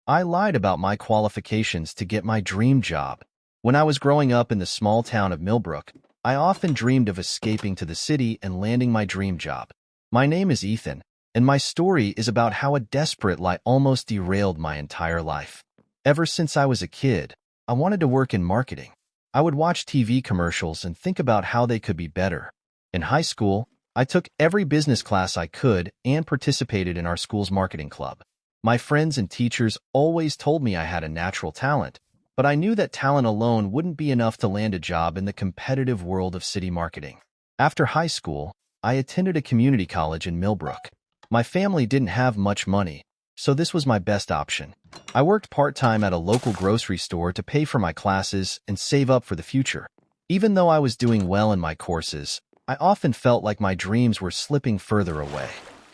I lied about my qualifications to get my dream job. When I was growing up in the small town of Millbrook, I often dreamed of escaping to the city and landing my dream job. My name is Ethan, and my story is about how a desperate lie almost derailed my entire life. Ever since I was a kid, I wanted to work in marketing. I would watch TV commercials and think about how they could be better. In high school, I took every business class I could and participated in our school's marketing club. My friends and teachers always told me I had a natural talent, but I knew that talent alone wouldn't be enough to land a job in the competitive world of city marketing. After high school, I attended a community college in Millbrook. My family didn't have much money, so this was my best option. I worked part-time at a local grocery store to pay for my classes and save up for the future. Even though I was doing well in my courses, I often felt like my dreams were slipping further away.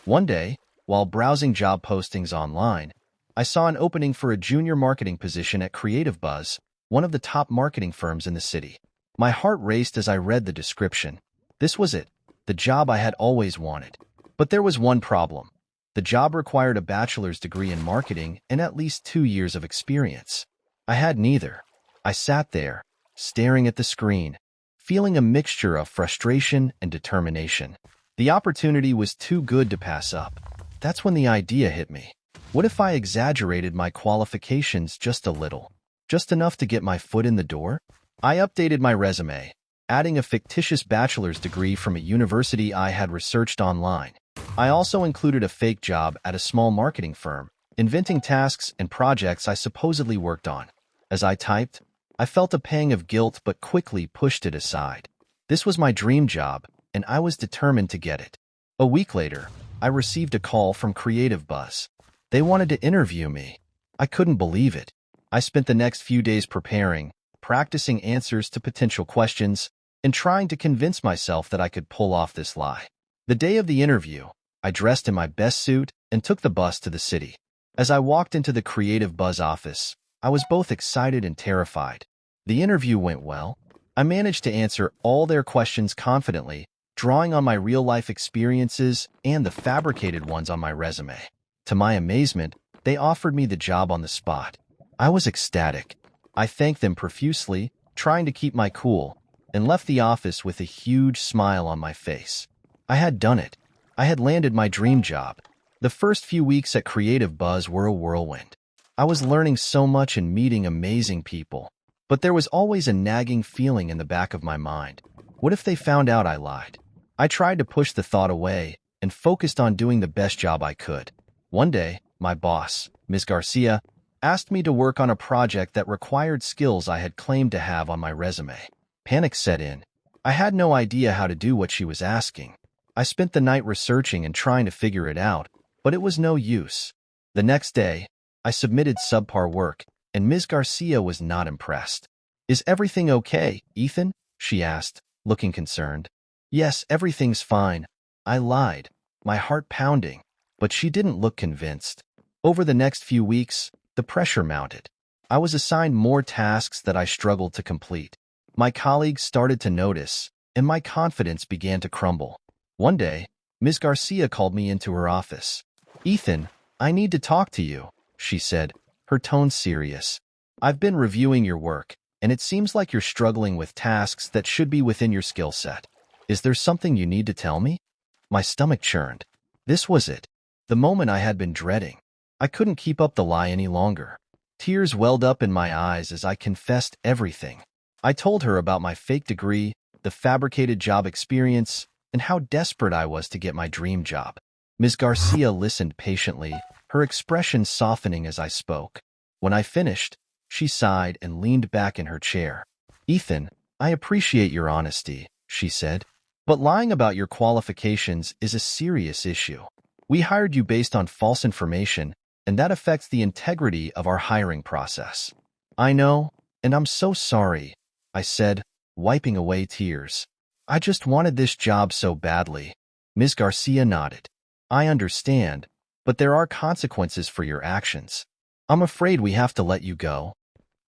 One day, while browsing job postings online, I saw an opening for a junior marketing position at Creative Buzz, one of the top marketing firms in the city. My heart raced as I read the description. This was it, the job I had always wanted. But there was one problem. The job required a bachelor's degree in marketing and at least 2 years of experience. I had neither. I sat there, staring at the screen, feeling a mixture of frustration and determination. The opportunity was too good to pass up. That's when the idea hit me. What if I exaggerated my qualifications just a little? Just enough to get my foot in the door? I updated my resume, adding a fictitious bachelor's degree from a university I had researched online. I also included a fake job at a small marketing firm, inventing tasks and projects I supposedly worked on. As I typed, I felt a pang of guilt but quickly pushed it aside. This was my dream job, and I was determined to get it. A week later, I received a call from Creative Buzz. They wanted to interview me. I couldn't believe it. I spent the next few days preparing, practicing answers to potential questions, and trying to convince myself that I could pull off this lie. The day of the interview, I dressed in my best suit and took the bus to the city. As I walked into the Creative Buzz office, I was both excited and terrified. The interview went well. I managed to answer all their questions confidently, drawing on my real-life experiences and the fabricated ones on my resume. To my amazement, they offered me the job on the spot. I was ecstatic. I thanked them profusely, trying to keep my cool, and left the office with a huge smile on my face. I had done it. I had landed my dream job. The first few weeks at Creative Buzz were a whirlwind. I was learning so much and meeting amazing people. But there was always a nagging feeling in the back of my mind. What if they found out I lied? I tried to push the thought away and focused on doing the best job I could. One day, my boss, Ms. Garcia, asked me to work on a project that required skills I had claimed to have on my resume. Panic set in. I had no idea how to do what she was asking. I spent the night researching and trying to figure it out, but it was no use. The next day, I submitted subpar work, and Ms. Garcia was not impressed. "Is everything okay, Ethan?" she asked, looking concerned. "Yes, everything's fine." I lied, my heart pounding, but she didn't look convinced. Over the next few weeks, the pressure mounted. I was assigned more tasks that I struggled to complete. My colleagues started to notice, and my confidence began to crumble. One day, Ms. Garcia called me into her office. "Ethan, I need to talk to you," she said, her tone serious. "I've been reviewing your work, and it seems like you're struggling with tasks that should be within your skill set. Is there something you need to tell me?" My stomach churned. This was it, the moment I had been dreading. I couldn't keep up the lie any longer. Tears welled up in my eyes as I confessed everything. I told her about my fake degree, the fabricated job experience, and how desperate I was to get my dream job. Ms. Garcia listened patiently, her expression softening as I spoke. When I finished, she sighed and leaned back in her chair. "Ethan, I appreciate your honesty," she said, "but lying about your qualifications is a serious issue. We hired you based on false information, and that affects the integrity of our hiring process." "I know, and I'm so sorry," I said, wiping away tears. "I just wanted this job so badly." Ms. Garcia nodded. "I understand, but there are consequences for your actions. I'm afraid we have to let you go."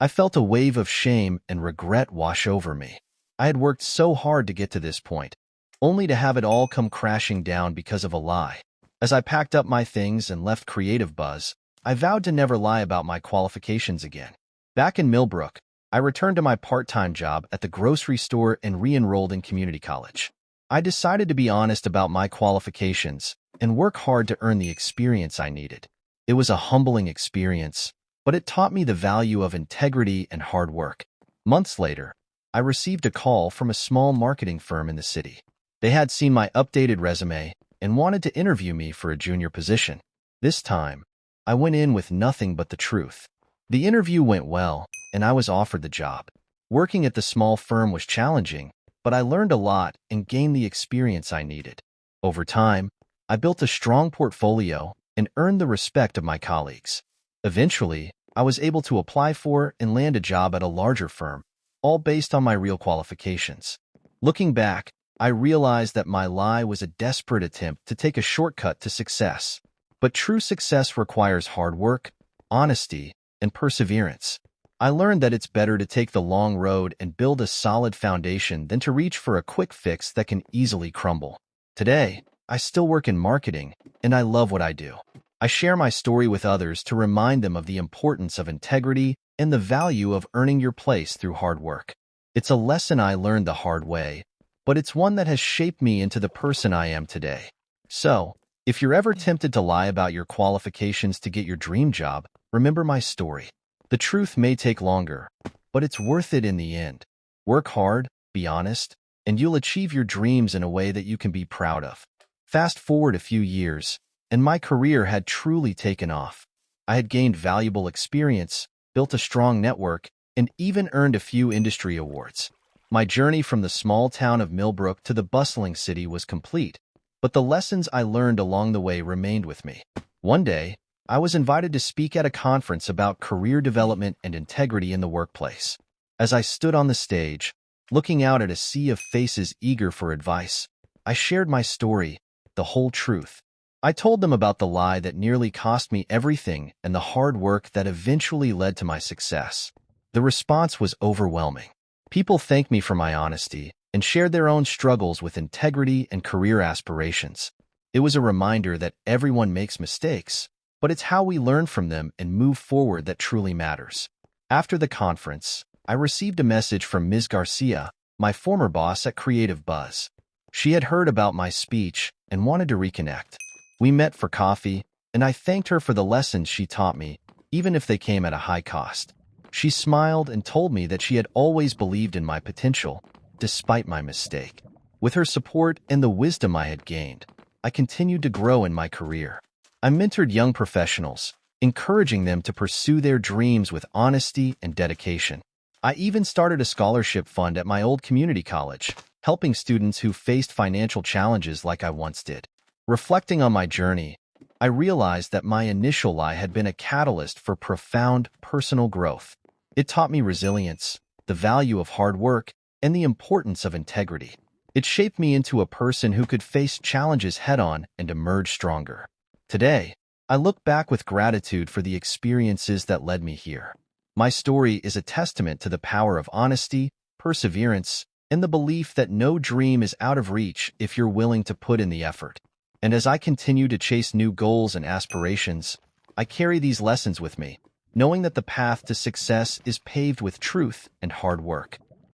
I felt a wave of shame and regret wash over me. I had worked so hard to get to this point, only to have it all come crashing down because of a lie. As I packed up my things and left Creative Buzz, I vowed to never lie about my qualifications again. Back in Millbrook, I returned to my part-time job at the grocery store and re-enrolled in community college. I decided to be honest about my qualifications and work hard to earn the experience I needed. It was a humbling experience, but it taught me the value of integrity and hard work. Months later, I received a call from a small marketing firm in the city. They had seen my updated resume and wanted to interview me for a junior position. This time, I went in with nothing but the truth. The interview went well, and I was offered the job. Working at the small firm was challenging, but I learned a lot and gained the experience I needed. Over time, I built a strong portfolio and earned the respect of my colleagues. Eventually, I was able to apply for and land a job at a larger firm, all based on my real qualifications. Looking back, I realized that my lie was a desperate attempt to take a shortcut to success. But true success requires hard work, honesty, and perseverance. I learned that it's better to take the long road and build a solid foundation than to reach for a quick fix that can easily crumble. Today, I still work in marketing, and I love what I do. I share my story with others to remind them of the importance of integrity and the value of earning your place through hard work. It's a lesson I learned the hard way, but it's one that has shaped me into the person I am today. So, if you're ever tempted to lie about your qualifications to get your dream job, remember my story. The truth may take longer, but it's worth it in the end. Work hard, be honest, and you'll achieve your dreams in a way that you can be proud of. Fast forward a few years, and my career had truly taken off. I had gained valuable experience, built a strong network, and even earned a few industry awards. My journey from the small town of Millbrook to the bustling city was complete, but the lessons I learned along the way remained with me. One day, I was invited to speak at a conference about career development and integrity in the workplace. As I stood on the stage, looking out at a sea of faces eager for advice, I shared my story, the whole truth. I told them about the lie that nearly cost me everything and the hard work that eventually led to my success. The response was overwhelming. People thanked me for my honesty and shared their own struggles with integrity and career aspirations. It was a reminder that everyone makes mistakes, but it's how we learn from them and move forward that truly matters. After the conference, I received a message from Ms. Garcia, my former boss at Creative Buzz. She had heard about my speech and wanted to reconnect. We met for coffee, and I thanked her for the lessons she taught me, even if they came at a high cost. She smiled and told me that she had always believed in my potential, despite my mistake. With her support and the wisdom I had gained, I continued to grow in my career. I mentored young professionals, encouraging them to pursue their dreams with honesty and dedication. I even started a scholarship fund at my old community college, helping students who faced financial challenges like I once did. Reflecting on my journey, I realized that my initial lie had been a catalyst for profound personal growth. It taught me resilience, the value of hard work, and the importance of integrity. It shaped me into a person who could face challenges head-on and emerge stronger. Today, I look back with gratitude for the experiences that led me here. My story is a testament to the power of honesty, perseverance, and the belief that no dream is out of reach if you're willing to put in the effort. And as I continue to chase new goals and aspirations, I carry these lessons with me, knowing that the path to success is paved with truth and hard work.